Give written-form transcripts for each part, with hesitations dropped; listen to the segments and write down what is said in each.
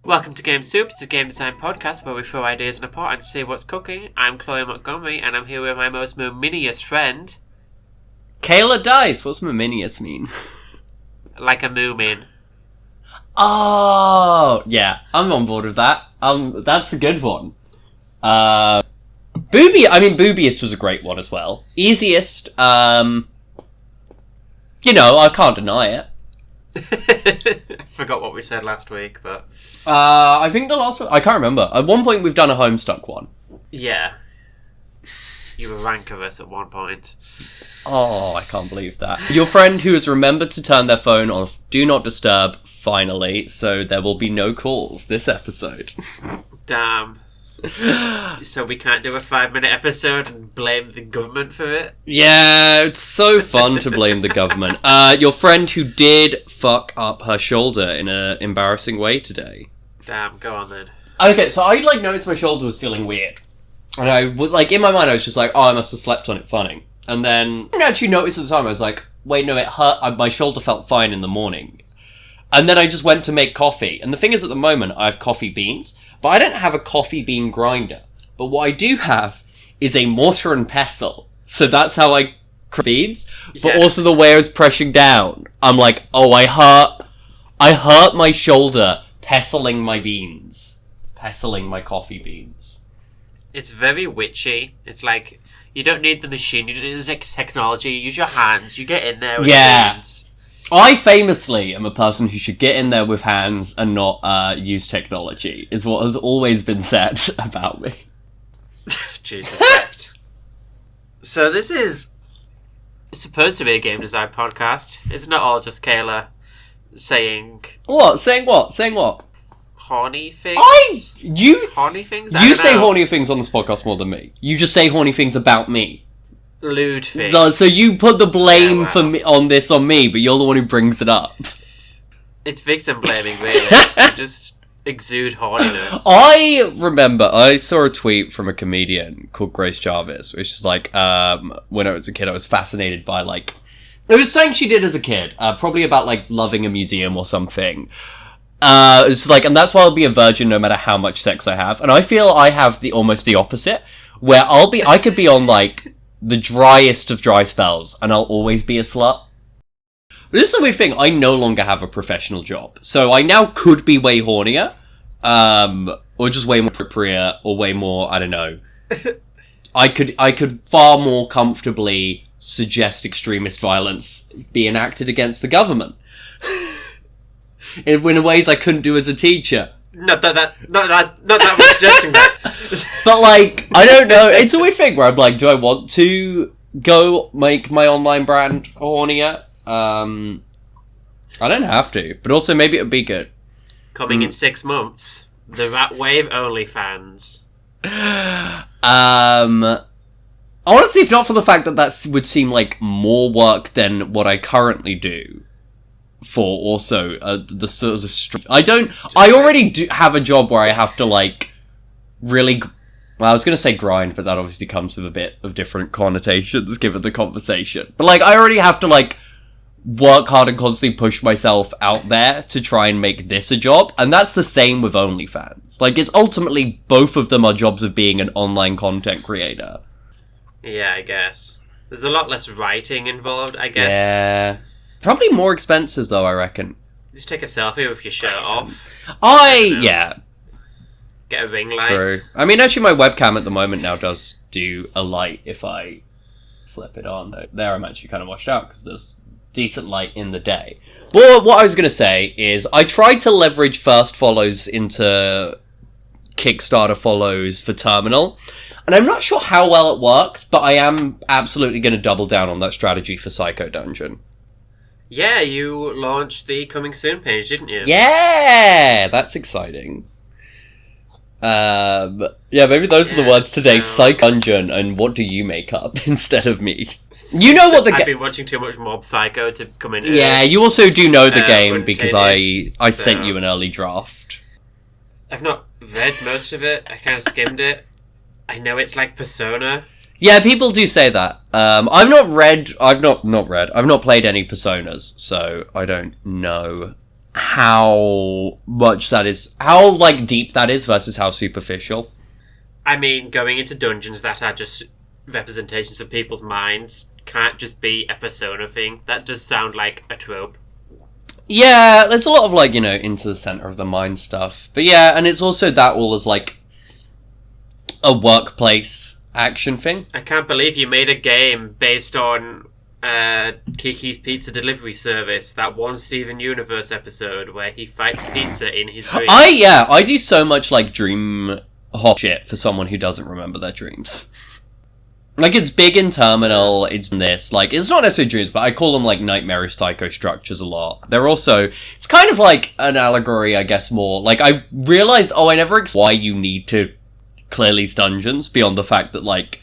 Welcome to Game Soup. It's a game design podcast where we throw ideas in a pot and see what's cooking. I'm Chloe Montgomery, and I'm here with my most mominious friend. Kayla Dice. What's mominious mean? Like a moomin. Oh, yeah. I'm on board with that. That's a good one. Boobiest was a great one as well. Easiest, I can't deny it. Forgot what we said last week, but... I think the last one... I can't remember. At one point, we've done a Homestuck one. Yeah. You were rancorous at one point. Oh, I can't believe that. Your friend who has remembered to turn their phone off Do Not Disturb, finally, so there will be no calls this episode. Damn. So we can't do a 5-minute episode and blame the government for it? Yeah, it's so fun to blame the government. Your friend who did fuck up her shoulder in an embarrassing way today. Damn, go on then. Okay, so I noticed my shoulder was feeling weird. And I was in my mind I was just like, oh, I must have slept on it funny. And then I didn't actually notice at the time. I was like, wait, no, it hurt. My shoulder felt fine in the morning. And then I just went to make coffee. And the thing is, at the moment, I have coffee beans. But I don't have a coffee bean grinder. But what I do have is a mortar and pestle. So that's how I crack beans. But also the way I was pressing down. I'm like, oh, I hurt my shoulder pestling my beans. Pestling my coffee beans. It's very witchy. It's like, you don't need the machine, you don't need the technology, you use your hands, you get in there with your hands. I famously am a person who should get in there with hands and not use technology, is what has always been said about me. Jesus. So this is supposed to be a game design podcast. It's not all just Kayla saying... What? Saying what? Saying what? Horny things? Horny things? You say horny things on this podcast more than me. You just say horny things about me. Lewd things. So you put the blame for me on me, but you're the one who brings it up. It's victim blaming, really. You just exude horniness. I remember I saw a tweet from a comedian called Grace Jarvis, which is like, when I was a kid, I was fascinated by it was something she did as a kid, probably about loving a museum or something. It's and that's why I'll be a virgin no matter how much sex I have. And I feel I have almost the opposite, where I could be on the driest of dry spells and I'll always be a slut. But this is a weird thing, I no longer have a professional job. So I now could be way hornier, or just way more appropriate, or way more, I don't know. I could far more comfortably suggest extremist violence be enacted against the government. In ways I couldn't do as a teacher. Not that was suggesting that. But I don't know. It's a weird thing where I'm like, do I want to go make my online brand hornier? I don't have to, but also maybe it'd be good. Coming in 6 months, the Rat Wave OnlyFans. Honestly, if not for the fact that would seem like more work than what I currently do. For also the sort of I already do have a job where I have to really. Well, I was going to say grind, but that obviously comes with a bit of different connotations given the conversation. But I already have to work hard and constantly push myself out there to try and make this a job, and that's the same with OnlyFans. It's ultimately both of them are jobs of being an online content creator. Yeah, I guess there's a lot less writing involved. I guess. Yeah. Probably more expenses, though, I reckon. Just take a selfie with your shirt off. Yeah. Get a ring light. True. I mean, actually, my webcam at the moment now does do a light if I flip it on. There, I'm actually kind of washed out because there's decent light in the day. But what I was going to say is I tried to leverage first follows into Kickstarter follows for Terminal. And I'm not sure how well it worked, but I am absolutely going to double down on that strategy for Psychodungeon. Yeah, you launched the Coming Soon page, didn't you? Yeah, that's exciting. Yeah, maybe those are the words today. Psychodungeon, and what do you make up instead of me? You know what the I've been watching too much Mob Psycho to come into Yeah, this. you also do know the game because I sent you an early draft. I've not read most of it. I kind of skimmed it. I know it's like Persona. Yeah, people do say that. I've not played any Personas, so I don't know how much that is, how, like, deep that is versus how superficial. I mean, going into dungeons that are just representations of people's minds can't just be a Persona thing. That does sound like a trope. Yeah, there's a lot of, like, you know, into the center of the mind stuff. But yeah, and it's also that all as, like, a workplace action thing. I can't believe you made a game based on Kiki's Pizza Delivery Service, that one Steven Universe episode where he fights pizza in his dreams. I do so much, like, dream hop shit for someone who doesn't remember their dreams. Like, it's big in Terminal, it's this, like, it's not necessarily dreams, but I call them, like, nightmarish psychostructures a lot. They're also, it's kind of like an allegory, I guess, more, like, I realized, I never why you need to clear these dungeons, beyond the fact that, like,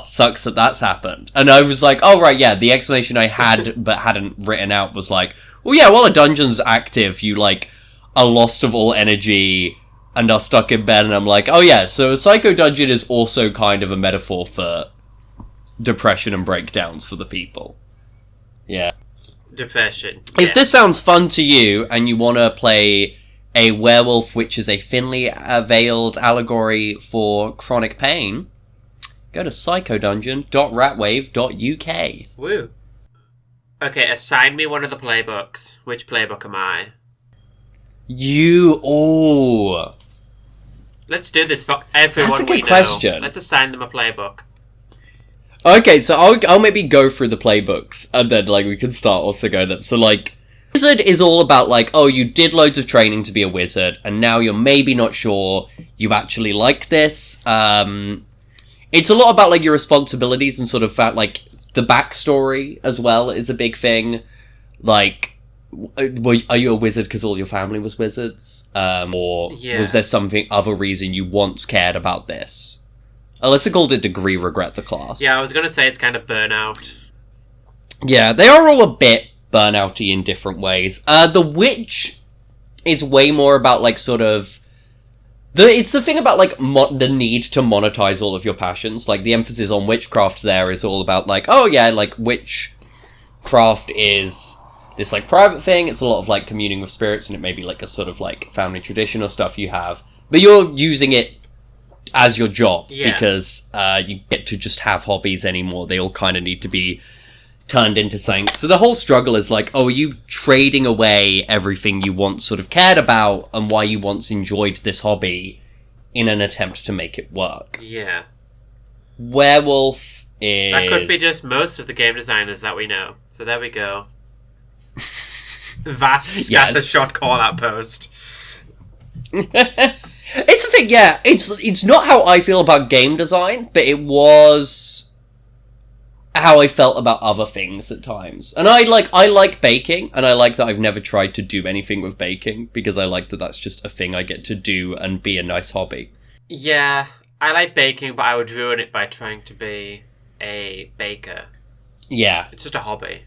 sucks that that's happened. And I was like, oh, right, yeah, the explanation I had, but hadn't written out was like, well, yeah, while a dungeon's active, you, like, are lost of all energy and are stuck in bed, and I'm like, oh yeah, so a Psychodungeon is also kind of a metaphor for depression and breakdowns for the people. Yeah. Depression. If yeah. this sounds fun to you, and you want to play a werewolf which is a thinly veiled allegory for chronic pain, go to psychodungeon.ratwave.uk. Woo. Okay, assign me one of the playbooks. Which playbook am I? Let's do this for everyone. That's a good question. Let's assign them a playbook. Okay, so I'll maybe go through the playbooks, and then, like, we can start also going them. So, like, Wizard is all about, like, oh, you did loads of training to be a wizard, and now you're maybe not sure you actually like this. It's a lot about, like, your responsibilities and sort of, like, the backstory as well is a big thing. Like, are you a wizard because all your family was wizards? Or was there something, other reason you once cared about this? Alyssa called it degree regret the class. Yeah, I was going to say it's kind of burnout. Yeah, they are all a bit burnouty in different ways. The witch is way more about, like, sort of... It's the thing about, like, the need to monetize all of your passions. Like, the emphasis on witchcraft there is all about, like, oh yeah, like, witchcraft is this, like, private thing. It's a lot of, like, communing with spirits, and it may be, like, a sort of, like, family tradition or stuff you have. But you're using it as your job, because you get to just have hobbies anymore. They all kind of need to be turned into something. So the whole struggle is like, oh, are you trading away everything you once sort of cared about and why you once enjoyed this hobby in an attempt to make it work? Yeah. Werewolf is... That could be just most of the game designers that we know. So there we go. Vast scattershot call-out post. It's a thing, yeah. It's not how I feel about game design, but it was how I felt about other things at times. And I like baking, and I like that I've never tried to do anything with baking, because I like that that's just a thing I get to do and be a nice hobby. Yeah, I like baking, but I would ruin it by trying to be a baker. Yeah. It's just a hobby.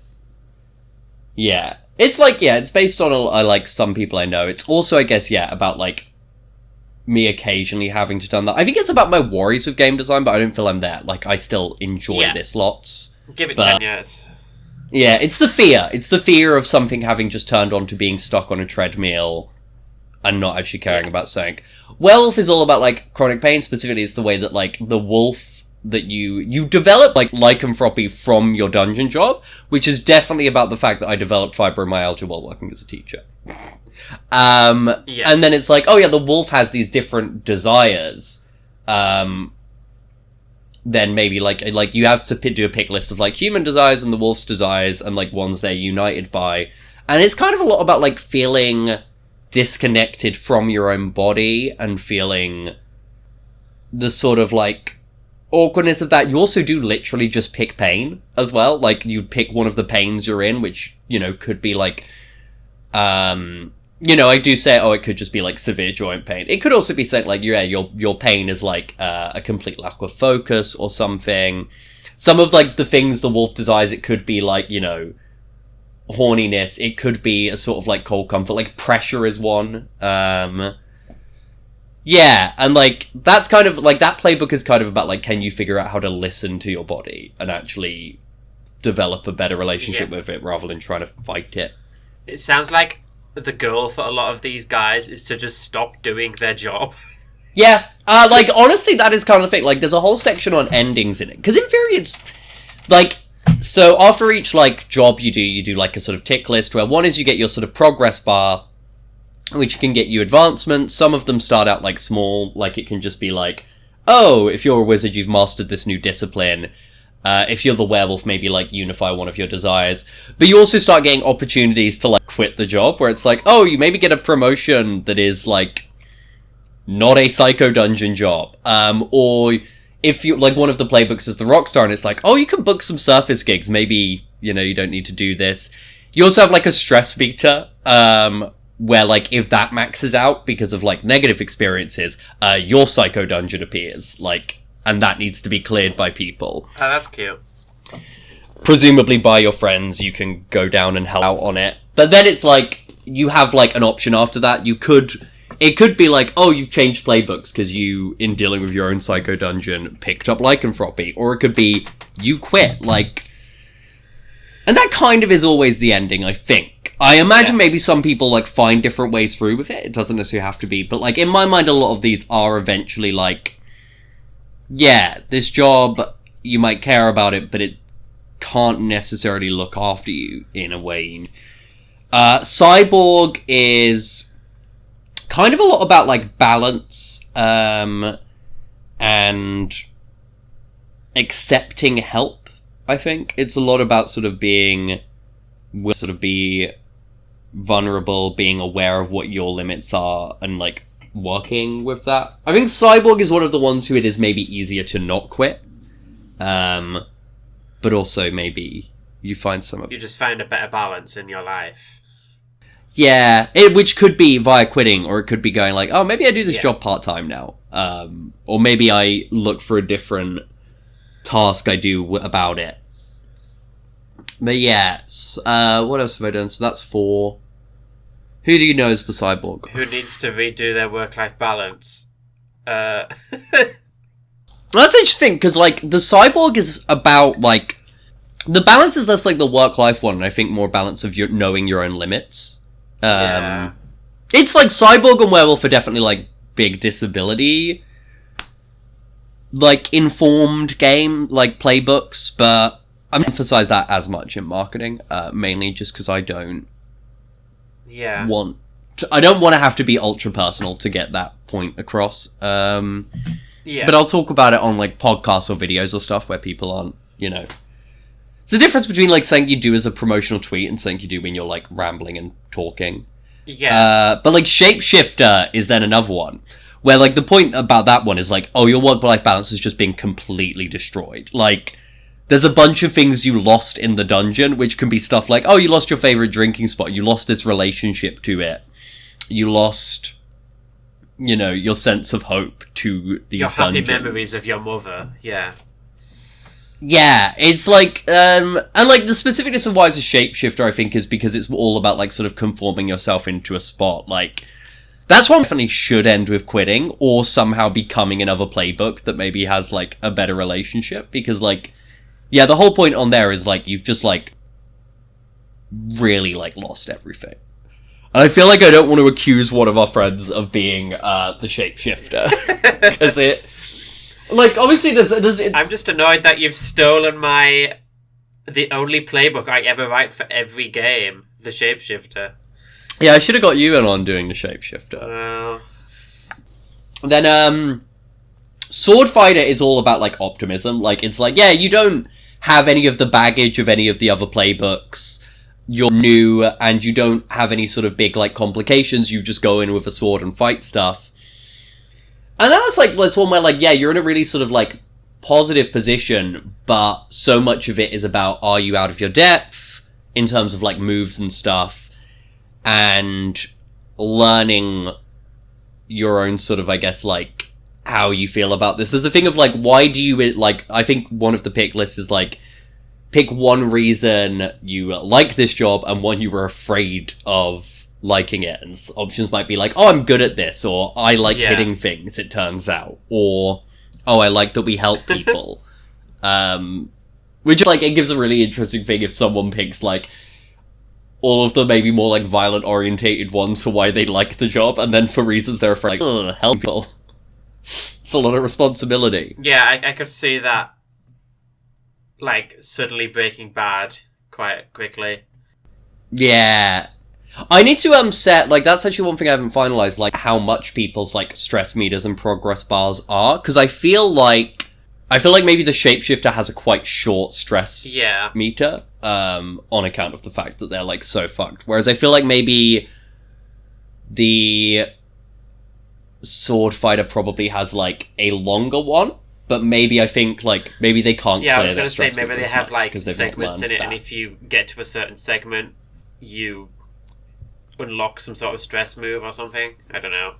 Yeah. It's like, yeah, it's based on, like, some people I know. It's also, I guess, yeah, about, like, me occasionally having to done that. I think it's about my worries with game design, but I don't feel I'm there. Like, I still enjoy this lots. Give it 10 years. Yeah, it's the fear. It's the fear of something having just turned on to being stuck on a treadmill and not actually caring about something. Werewolf is all about, like, chronic pain. Specifically, it's the way that, like, the wolf that you develop, like, lycanthropy from your dungeon job, which is definitely about the fact that I developed fibromyalgia while working as a teacher. And then it's like, oh yeah, the wolf has these different desires. Then maybe like you have to do a pick list of, like, human desires and the wolf's desires and, like, ones they're united by. And it's kind of a lot about, like, feeling disconnected from your own body and feeling the sort of, like, awkwardness of that. You also do literally just pick pain as well. Like, you pick one of the pains you're in, which, you know, could be like, you know, I do say, oh, it could just be, like, severe joint pain. It could also be said, like, yeah, your pain is, like, a complete lack of focus or something. Some of, like, the things the wolf desires, it could be, like, you know, horniness. It could be a sort of, like, cold comfort. Like, pressure is one. Yeah, and, like, that's kind of, like, that playbook is kind of about, like, can you figure out how to listen to your body and actually develop a better relationship with it rather than trying to fight it. It sounds like the goal for a lot of these guys is to just stop doing their job. Yeah, like, honestly, that is kind of the thing. Like, there's a whole section on endings in it. Because in theory, it's, like, so after each, like, job you do, like, a sort of tick list where one is you get your sort of progress bar, which can get you advancements. Some of them start out, like, small. Like, it can just be like, oh, if you're a wizard, you've mastered this new discipline. If you're the werewolf, maybe, like, unify one of your desires. But you also start getting opportunities to, like, quit the job, where it's like, oh, you maybe get a promotion that is, like, not a Psychodungeon job. Or if you, like, one of the playbooks is the Rockstar, and it's like, oh, you can book some surface gigs. Maybe, you know, you don't need to do this. You also have, like, a stress meter, where, like, if that maxes out because of, like, negative experiences, your Psychodungeon appears, like, and that needs to be cleared by people. Oh, that's cute. Presumably by your friends, you can go down and help out on it. But then it's like, you have, like, an option after that. It could be like, oh, you've changed playbooks because you, in dealing with your own Psychodungeon, picked up lycanthropy. Or it could be, you quit, like... And that kind of is always the ending, I think. I imagine maybe some people, like, find different ways through with it. It doesn't necessarily have to be. But, like, in my mind, a lot of these are eventually, like... Yeah, this job, you might care about it, but it can't necessarily look after you in a way. Cyborg is kind of a lot about, like, balance, and accepting help, I think. It's a lot about sort of be vulnerable, being aware of what your limits are, and, like, working with that. I think Cyborg is one of the ones who it is maybe easier to not quit. But also maybe you find some of... You just find a better balance in your life. Yeah, which could be via quitting, or it could be going like, oh, maybe I do this job part-time now. Or maybe I look for a different task I do about it. But yes, what else have I done? So that's 4. Who do you know is the cyborg? Who needs to redo their work-life balance? That's interesting, because, like, the cyborg is about, like... The balance is less like the work-life one, and I think more balance of knowing your own limits. It's, like, cyborg and werewolf are definitely, like, big disability... like, informed game, like, playbooks, but I don't emphasize that as much in marketing, mainly just because I don't want to, I don't want to have to be ultra personal to get that point across. But I'll talk about it on, like, podcasts or videos or stuff where people aren't, you know. It's the difference between, like, something you do as a promotional tweet and something you do when you're, like, rambling and talking. Yeah. But, like, Shapeshifter is then another one. Where, like, the point about that one is, like, oh, your work-life balance is just being completely destroyed. Like, there's a bunch of things you lost in the dungeon, which can be stuff like, oh, you lost your favorite drinking spot, you lost this relationship to it, you lost, you know, your sense of hope to these your dungeons. Happy memories of your mother, yeah. Yeah, it's like, and, like, the specificness of why it's a shapeshifter, I think, is because it's all about, like, sort of conforming yourself into a spot, like... That's one definitely should end with quitting, or somehow becoming another playbook that maybe has, like, a better relationship, because, like, yeah, the whole point on there is, like, you've just, like, really, like, lost everything. And I feel like I don't want to accuse one of our friends of being, the shapeshifter, because it, like, obviously there's I'm just annoyed that you've stolen the only playbook I ever write for every game, the shapeshifter. Yeah, I should have got you in on doing the shapeshifter. Well... Then, Sword Fighter is all about, like, optimism. Like, it's like, yeah, you don't have any of the baggage of any of the other playbooks. You're new, and you don't have any sort of big, like, complications. You just go in with a sword and fight stuff. And that's, like, it's one where, like, yeah, you're in a really sort of, like, positive position, but so much of it is about, are you out of your depth in terms of, like, moves and stuff? And learning your own sort of, I guess, like, how you feel about this. There's a thing of, like, why do you, like, I think one of the pick lists is, like, pick one reason you like this job and one you were afraid of liking it, and options might be like, oh, I'm good at this, or I like Yeah. hitting things, it turns out, or oh, I like that we help people. Which, like, it gives a really interesting thing if someone picks, like, all of the maybe more, like, violent-orientated ones for why they like the job, and then for reasons they're afraid, like, help people. It's a lot of responsibility. Yeah, I could see that, like, suddenly breaking bad quite quickly. Yeah. I need to set, like, that's actually one thing I haven't finalized, like, how much people's, like, stress meters and progress bars are, because I feel like maybe the Shapeshifter has a quite short stress meter, on account of the fact that they're, like, so fucked, whereas I feel like maybe the Sword Fighter probably has, like, a longer one, but maybe I think, like, maybe they can't clear I was going to say, maybe they have, like, segments in it, and if you get to a certain segment, you unlock some sort of stress move or something. I don't know.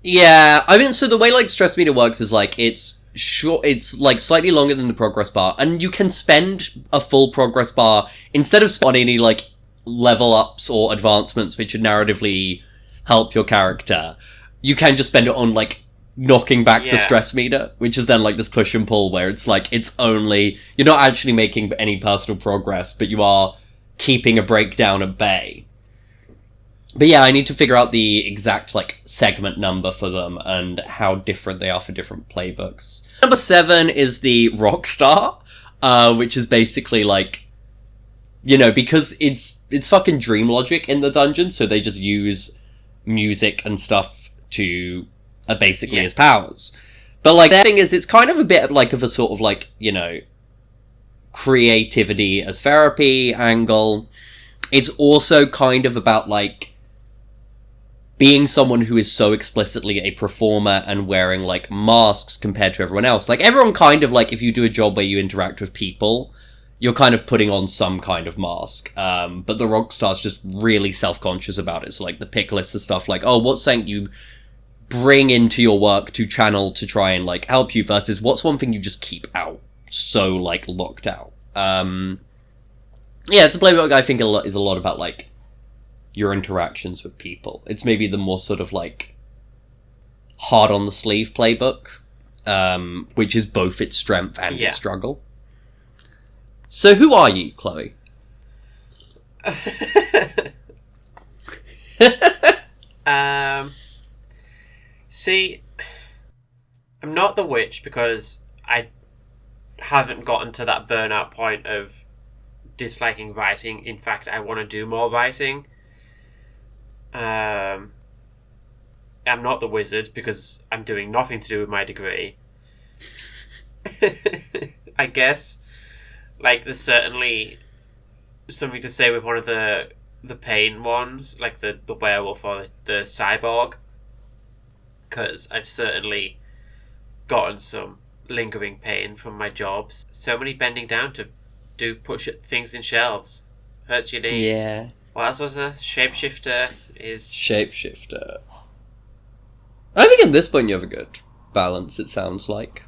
Yeah, I mean, so the way, like, stress meter works is, like, it's short, it's, like, slightly longer than the progress bar, and you can spend a full progress bar, instead of spending any, like, level ups or advancements which would narratively help your character, you can just spend it on, like, knocking back the stress meter, which is then, like, this push and pull where it's, like, it's only, you're not actually making any personal progress, but you are keeping a breakdown at bay. But yeah, I need to figure out the exact, like, segment number for them and how different they are for different playbooks. Number 7 is the Rockstar, which is basically, like, you know, because it's fucking dream logic in the dungeon, so they just use music and stuff to, basically as powers. But, like, the thing is, it's kind of a bit, like, of a sort of, like, you know, creativity as therapy angle. It's also kind of about, like, being someone who is so explicitly a performer and wearing, like, masks compared to everyone else. Like, everyone kind of, like, if you do a job where you interact with people, you're kind of putting on some kind of mask. But the Rockstar's just really self-conscious about it. So, like, the pick list of stuff like, oh, what's something you bring into your work to channel to try and, like, help you versus what's one thing you just keep out so, like, locked out. Yeah, it's a playbook I think is a lot about, like, your interactions with people. It's maybe the more sort of, like, hard on the sleeve playbook, which is both its strength and its struggle. So who are you, Chloe? See, I'm not the witch because I haven't gotten to that burnout point of disliking writing. In fact, I want to do more writing. I'm not the wizard because I'm doing nothing to do with my degree. I guess, like, there's certainly something to say with one of the pain ones, like the werewolf or the cyborg, because I've certainly gotten some lingering pain from my jobs. So many bending down to push things in shelves hurts your knees. Yeah. What else was a shapeshifter? Shapeshifter. I think at this point you have a good balance, it sounds like.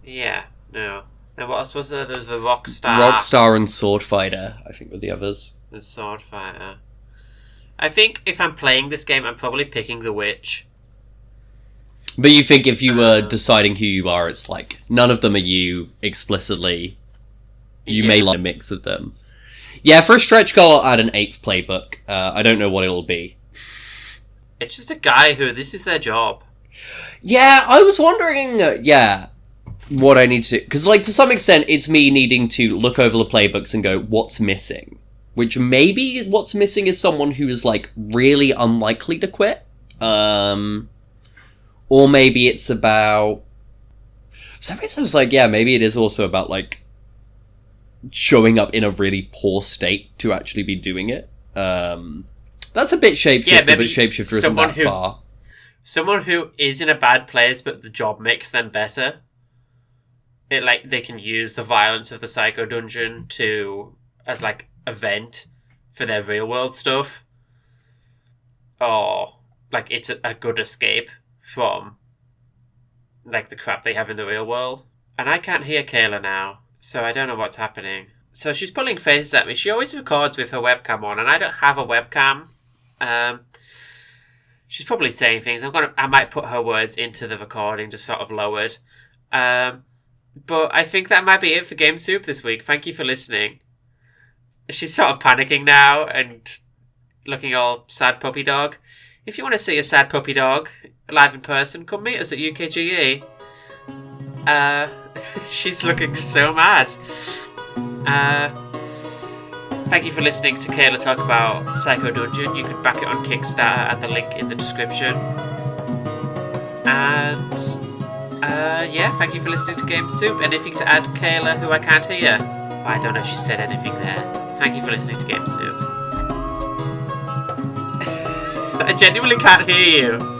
Yeah, no. And what else was there? There was the Rockstar. Rockstar and Sword Fighter, I think, were the others. The Sword Fighter. I think if I'm playing this game, I'm probably picking the Witch. But you think if you were deciding who you are, it's like, none of them are you explicitly. You may like a mix of them. Yeah, for a stretch goal, I'll add an 8th playbook. I don't know what it'll be. It's just a guy who, this is their job. Yeah, I was wondering, what I need to do. Because, like, to some extent, it's me needing to look over the playbooks and go, what's missing? Which maybe what's missing is someone who is, like, really unlikely to quit. Or maybe it's about... So I was like, yeah, maybe it is also about, like, showing up in a really poor state to actually be doing it. That's a bit Shapeshifter, but Shapeshifter isn't that far. Someone who is in a bad place, but the job makes them better. It, like, they can use the violence of the Psychodungeon as, like, a vent for their real world stuff. Or, like, it's a good escape from, like, the crap they have in the real world. And I can't hear Kayla now, so I don't know what's happening. So she's pulling faces at me. She always records with her webcam on, and I don't have a webcam. She's probably saying things. I might put her words into the recording, just sort of lowered. But I think that might be it for Game Soup this week. Thank you for listening. She's sort of panicking now and looking all sad puppy dog. If you want to see a sad puppy dog live in person, come meet us at UKGE. She's looking so mad. Thank you for listening to Kayla talk about Psychodungeon. You can back it on Kickstarter at the link in the description. And thank you for listening to Game Soup. Anything to add, Kayla, who I can't hear? I don't know if she said anything there. Thank you for listening to Game Soup. I genuinely can't hear you.